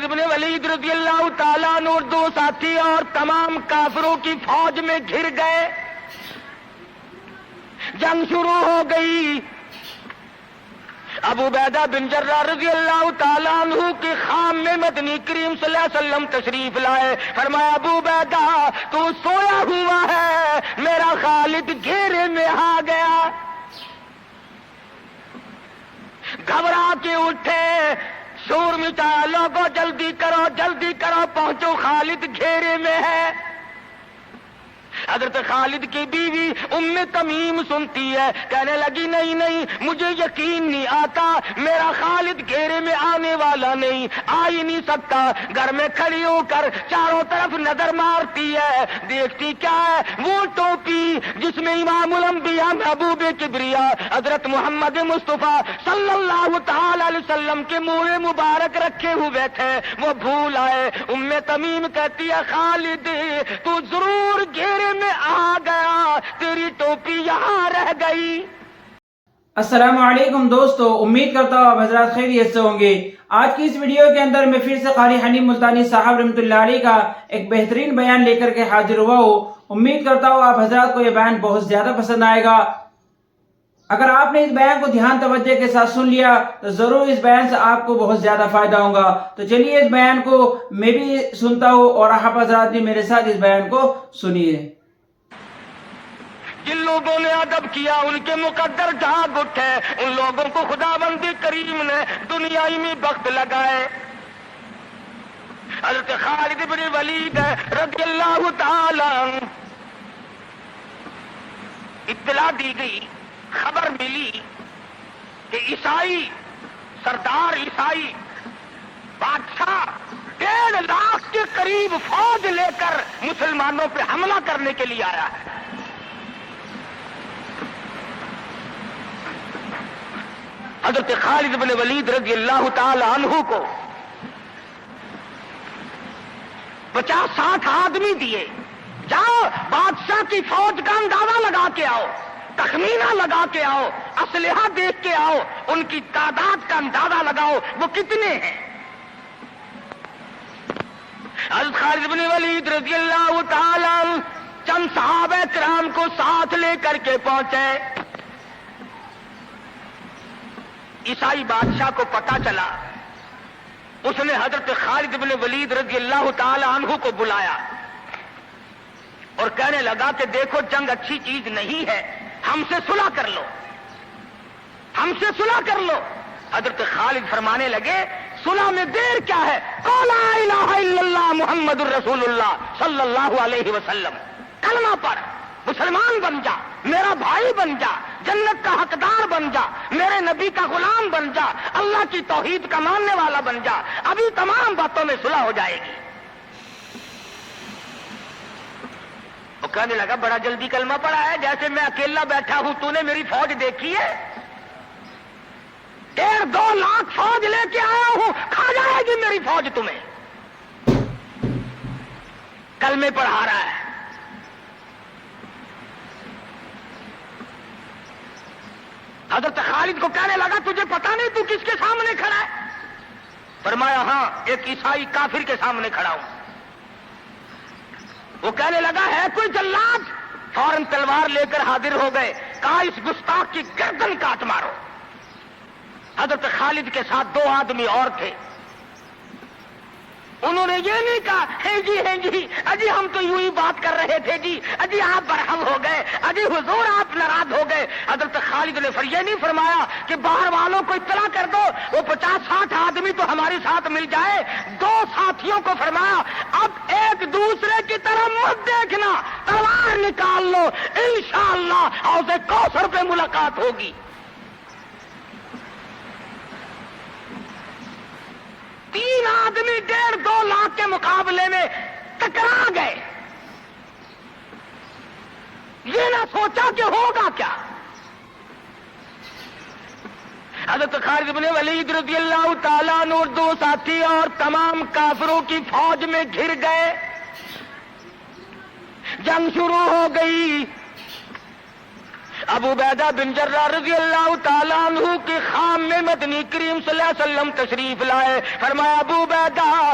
خالد بن ولید رضی اللہ تعالیٰ عنہ اور دو ساتھی اور تمام کافروں کی فوج میں گھر گئے. جنگ شروع ہو گئی. ابو عبیدہ بن جراح رضی اللہ تعالیٰ عنہ کے خام میں مدنی کریم صلی اللہ علیہ وسلم تشریف لائے. فرمایا ابو عبیدہ تو سویا ہوا ہے, میرا خالد گھیرے میں آ گیا. گھبرا کے اٹھے, شور مچایا, لوگوں جلدی کرو پہنچو, خالد گھیرے میں ہے. حضرت خالد کی بیوی ام تمیم سنتی ہے, کہنے لگی نہیں مجھے یقین نہیں آتا, میرا خالد گھیرے میں آنے والا نہیں, آ ہی نہیں سکتا. گھر میں کھڑی ہو کر چاروں طرف نظر مارتی ہے, دیکھتی کیا ہے, وہ ٹوپی جس میں امام الانبیاء محبوب کبریا حضرت محمد مصطفیٰ صلی اللہ تعالی علیہ وسلم کے منہ مبارک رکھے ہوئے تھے, وہ بھول آئے. ام تمیم کہتی ہے خالد تو ضرور گھیرے میں آ گیا, تیری ٹوپی یہاں رہ گئی. السلام علیکم دوستو, امید کرتا ہوں آپ حضرات خیریت سے ہوں گے. آج کی اس ویڈیو کے اندر میں پھر سے قاری حنیف ملتانی صاحب رحمۃ اللہ علیہ کا ایک بہترین بیان لے کر کے حاضر ہوا ہوں. امید کرتا ہوں آپ حضرات کو یہ بیان بہت زیادہ پسند آئے گا. اگر آپ نے اس بیان کو دھیان توجہ کے ساتھ سن لیا تو ضرور اس بیان سے آپ کو بہت زیادہ فائدہ ہوگا. تو چلیے اس بیان کو میں بھی سنتا ہوں اور آپ حضرات بھی میرے ساتھ اس بیان کو سنیے. جن لوگوں نے ادب کیا ان کے مقدر جاگ اٹھے, ان لوگوں کو خداوند کریم نے دنیائی میں بخت لگائے. حضرت خالد بن ولید رضی اللہ تعالی عنہ اطلاع دی گئی, خبر ملی کہ عیسائی سردار عیسائی بادشاہ 1.5 لاکھ کے قریب فوج لے کر مسلمانوں پہ حملہ کرنے کے لیے آیا ہے. حضرت خالد بن ولید رضی اللہ تعالی عنہ کو 50-60 آدمی دیے, جاؤ بادشاہ کی فوج کا اندازہ لگا کے آؤ, تخمینہ لگا کے آؤ, اسلحہ دیکھ کے آؤ, ان کی تعداد کا اندازہ لگاؤ وہ کتنے ہیں. حضرت خالد بن ولید رضی اللہ تعالی عنہ چند صحابہ کرام کو ساتھ لے کر کے پہنچے. عیسائی بادشاہ کو پتا چلا, اس نے حضرت خالد بن ولید رضی اللہ تعالی عنہ کو بلایا اور کہنے لگا کہ دیکھو جنگ اچھی چیز نہیں ہے, ہم سے صلح کر لو, ہم سے صلح کر لو. حضرت خالد فرمانے لگے صلح میں دیر کیا ہے, قول لا الہ الا اللہ محمد الرسول اللہ صلی اللہ علیہ وسلم, کلمہ پڑھ, مسلمان بن جا, میرا بھائی بن جا, جنت کا حقدار بن جا, میرے نبی کا غلام بن جا, اللہ کی توحید کا ماننے والا بن جا, ابھی تمام باتوں میں صلح ہو جائے گی. وہ کہنے لگا بڑا جلدی کلمہ پڑھا ہے, جیسے میں اکیلا بیٹھا ہوں, تو نے میری فوج دیکھی ہے, 1.5-2 لاکھ فوج لے کے آیا ہوں, کھا جائے گی میری فوج تمہیں. کلمے پڑھا رہا ہے. حضرت خالد کو کہنے لگا تجھے پتا نہیں تو کس کے سامنے کھڑا ہے؟ فرمایا ہاں, ایک عیسائی کافر کے سامنے کھڑا ہوں. وہ کہنے لگا ہے کوئی جلاد؟ فوراً تلوار لے کر حاضر ہو گئے, کہا اس گستاخ کی گردن کاٹ مارو. حضرت خالد کے ساتھ 2 آدمی اور تھے, انہوں نے یہ نہیں کہا ہے جی اجی ہم تو یوں ہی بات کر رہے تھے جی, اجی آپ برہم ہو گئے, اجی حضور آپ ناراض ہو گئے. حضرت خالد نے یہ نہیں فرمایا کہ باہر والوں کو اطلاع کر دو, وہ 50-60 آدمی تو ہمارے ساتھ مل جائے. 2 ساتھیوں کو فرمایا اب ایک دوسرے کی طرف مت دیکھنا, تلوار نکال لو, انشاءاللہ حوض کوثر پہ ملاقات ہوگی. 3 آدمی 1.5-2 لاکھ کے مقابلے میں ٹکرا گئے. یہ نہ سوچا کہ ہوگا کیا. حضرت خالد بن ولید رضی اللہ تعالیٰ عنہ اور 2 ساتھی اور تمام کافروں کی فوج میں گھر گئے. جنگ شروع ہو گئی. ابو عبیدہ بن جراح رضی اللہ تعالیٰ عنہ کے خام میں مدنی کریم صلی اللہ علیہ وسلم تشریف لائے. فرمایا ابو عبیدہ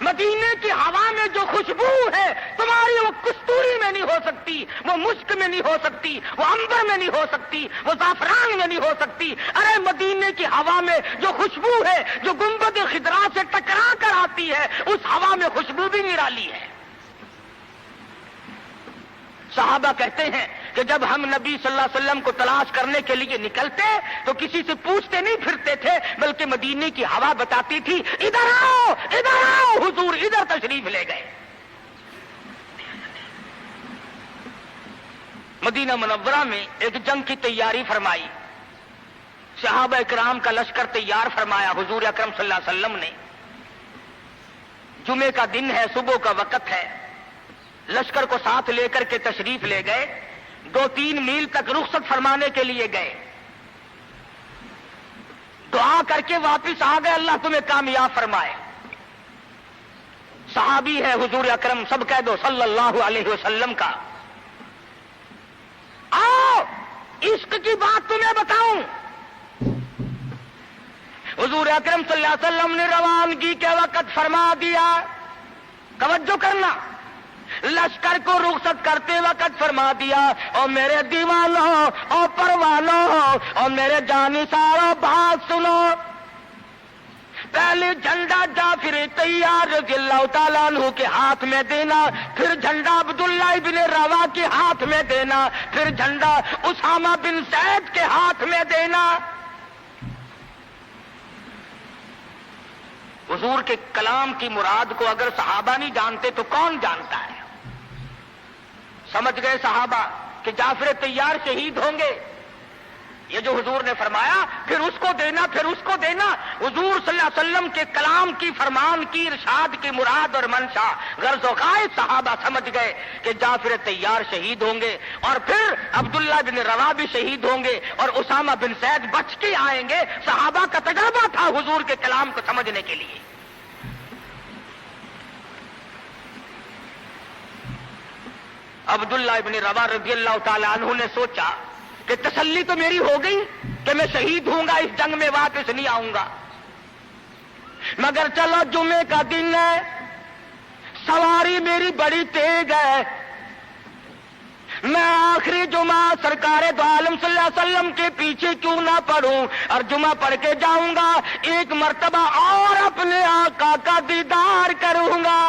مدینے کی ہوا میں جو خوشبو ہے تمہاری وہ کستوری میں نہیں ہو سکتی، وہ مشک میں نہیں ہو سکتی، وہ عنبر میں نہیں ہو سکتی، وہ زعفران میں نہیں ہو سکتی۔ ارے مدینے کی ہوا میں جو خوشبو ہے جو گنبد خضرا سے ٹکرا کر آتی ہے اس ہوا میں خوشبو بھی نرالی ہے۔ صحابہ کہتے ہیں کہ جب ہم نبی صلی اللہ علیہ وسلم کو تلاش کرنے کے لیے نکلتے تو کسی سے پوچھتے نہیں پھرتے تھے، بلکہ مدینے کی ہوا بتاتی تھی ادھر آؤ ادھر آؤ، حضور ادھر تشریف لے گئے۔ مدینہ منورہ میں ایک جنگ کی تیاری فرمائی، صحابہ کرام کا لشکر تیار فرمایا۔ حضور اکرم صلی اللہ علیہ وسلم نے، جمعے کا دن ہے، صبح کا وقت ہے، لشکر کو ساتھ لے کر کے تشریف لے گئے، 2-3 میل تک رخصت فرمانے کے لیے گئے، دعا کر کے واپس آ گئے، اللہ تمہیں کامیاب فرمائے۔ صحابی ہے حضور اکرم، سب کہہ دو صلی اللہ علیہ وسلم کا۔ آؤ عشق کی بات تمہیں بتاؤں۔ حضور اکرم صلی اللہ علیہ وسلم نے روانگی کے وقت فرما دیا، توجہ کرنا، لشکر کو رخصت کرتے وقت فرما دیا، اور میرے دیوانوں اور پروانوں اور میرے جانثاروں بات سنو، پہلے جھنڈا جعفر طیار رضی اللہ تعالیٰ عنہ کے ہاتھ میں دینا، پھر جھنڈا عبداللہ ابن روا کے ہاتھ میں دینا، پھر جھنڈا اسامہ بن زید کے ہاتھ میں دینا۔ حضور کے کلام کی مراد کو اگر صحابہ نہیں جانتے تو کون جانتا ہے؟ سمجھ گئے صحابہ کہ جعفر طیار شہید ہوں گے، یہ جو حضور نے فرمایا پھر اس کو دینا پھر اس کو دینا۔ حضور صلی اللہ علیہ وسلم کے کلام کی، فرمان کی، ارشاد کی مراد اور منشا غرض و غائب صحابہ سمجھ گئے کہ جعفر طیار شہید ہوں گے، اور پھر عبداللہ بن روا بھی شہید ہوں گے، اور اسامہ بن زید بچ کے آئیں گے۔ صحابہ کا تجربہ تھا حضور کے کلام کو سمجھنے کے لیے۔ عبداللہ ابن روا رضی اللہ تعالی عنہ نے سوچا کہ تسلی تو میری ہو گئی کہ میں شہید ہوں گا، اس جنگ میں واپس نہیں آؤں گا، مگر چلو جمعے کا دن ہے، سواری میری بڑی تیز ہے، میں آخری جمعہ سرکار دو عالم صلی اللہ علیہ وسلم کے پیچھے کیوں نہ پڑھوں، اور جمعہ پڑھ کے جاؤں گا، ایک مرتبہ اور اپنے آقا کا دیدار کروں گا۔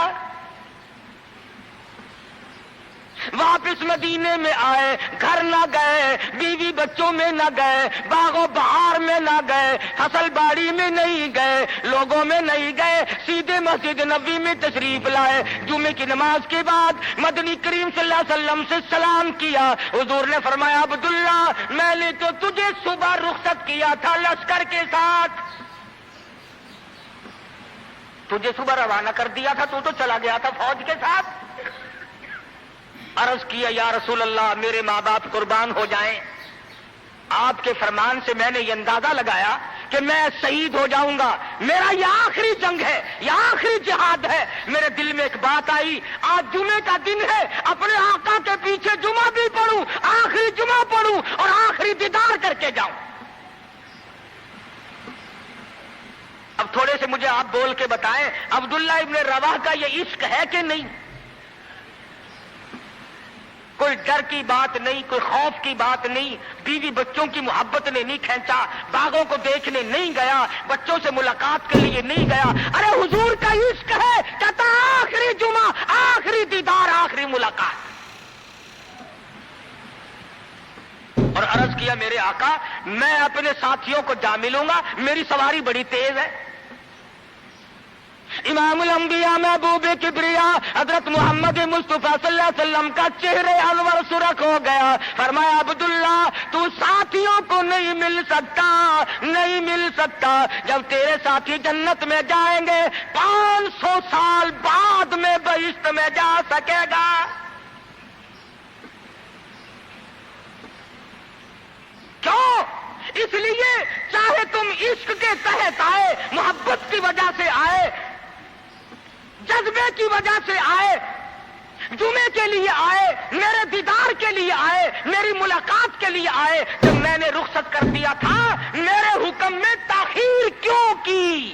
واپس مدینے میں آئے، گھر نہ گئے، بیوی بچوں میں نہ گئے، باغ و بہار میں نہ گئے، فصل باڑی میں نہیں گئے، لوگوں میں نہیں گئے، سیدھے مسجد نبوی میں تشریف لائے۔ جمعے کی نماز کے بعد مدنی کریم صلی اللہ علیہ وسلم سے سلام کیا۔ حضور نے فرمایا عبداللہ میں نے تو تجھے صبح رخصت کیا تھا لشکر کے ساتھ، تجھے صبح روانہ کر دیا تھا، تو چلا گیا تھا فوج کے ساتھ۔ عرض کیا یا رسول اللہ میرے ماں باپ قربان ہو جائیں، آپ کے فرمان سے میں نے یہ اندازہ لگایا کہ میں شہید ہو جاؤں گا، میرا یہ آخری جنگ ہے، یہ آخری جہاد ہے۔ میرے دل میں ایک بات آئی، آج جمعے کا دن ہے، اپنے آقا کے پیچھے جمعہ بھی پڑھوں، آخری جمعہ پڑھوں اور آخری دیدار کر کے جاؤں۔ اب تھوڑے سے مجھے آپ بول کے بتائیں عبداللہ ابن روا کا یہ عشق ہے کہ نہیں؟ کوئی ڈر کی بات نہیں، کوئی خوف کی بات نہیں، بیوی بچوں کی محبت نے نہیں کھینچا، باغوں کو دیکھنے نہیں گیا، بچوں سے ملاقات کے لیے نہیں گیا۔ ارے حضور کا عشق ہے، کہتا آخری جمعہ، آخری دیدار، آخری ملاقات۔ اور عرض کیا میرے آقا میں اپنے ساتھیوں کو جا ملوں گا، میری سواری بڑی تیز ہے۔ امام الانبیاء محبوب کبریا حضرت محمد مصطفیٰ صلی اللہ علیہ وسلم کا چہرے انور سرخ ہو گیا۔ فرمایا عبداللہ تو ساتھیوں کو نہیں مل سکتا، نہیں مل سکتا، جب تیرے ساتھی جنت میں جائیں گے 500 سال بعد میں بہشت میں جا سکے گا۔ کیوں؟ اس لیے چاہے تم عشق کے تحت آئے، محبت کی وجہ سے آئے، جذبے کی وجہ سے آئے، جمعے کے لیے آئے، میرے دیدار کے لیے آئے، میری ملاقات کے لیے آئے، جب میں نے رخصت کر دیا تھا میرے حکم میں تاخیر کیوں کی؟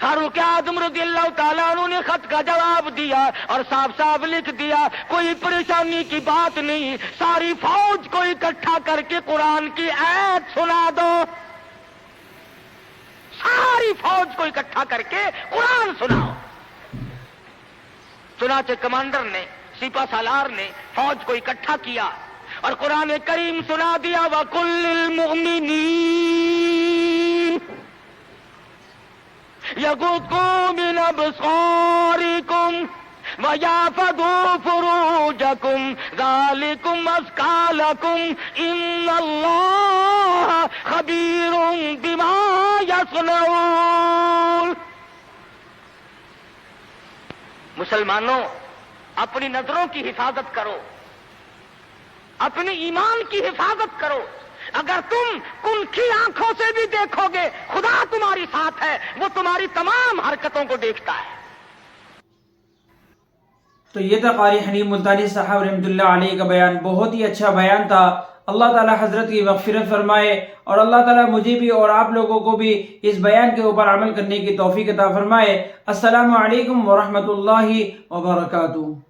فاروق اعظم رضی اللہ تعالیٰ عنہ نے خط کا جواب دیا اور صاف صاف لکھ دیا کوئی پریشانی کی بات نہیں، ساری فوج کو اکٹھا کر کے قرآن کی آیت سنا دو، ساری فوج کو اکٹھا کر کے قرآن سناؤ۔ چنانچہ کمانڈر نے، سپہ سالار نے فوج کو اکٹھا کیا اور قرآن کریم سنا دیا وَقُلْ لِلْمُؤْمِنِينَ يَغُضُّوا مِنْ أَبْصَارِكُمْ وَيَحْفَظُوا فُرُوجَكُمْ ذَلِكُمْ أَزْكَىٰ لَكُمْ إِنَّ اللَّهَ خَبِيرٌ بِمَا يَصْنَعُونَ۔ مسلمانوں، اپنی نظروں کی حفاظت کرو، اپنی ایمان کی حفاظت کرو۔ اگر تم کنکھی آنکھوں سے بھی دیکھو گے خدا تمہاری ساتھ ہے، وہ تمہاری تمام حرکتوں کو دیکھتا ہے۔ تو یہ تھا قاری حنیف ملتانی صاحب رحمۃ اللہ علیہ کا بیان، بہت ہی اچھا بیان تھا۔ اللہ تعالی حضرت کی مغفرت فرمائے اور اللہ تعالی مجھے بھی اور آپ لوگوں کو بھی اس بیان کے اوپر عمل کرنے کی توفیق عطا فرمائے۔ السلام علیکم ورحمۃ اللہ وبرکاتہ۔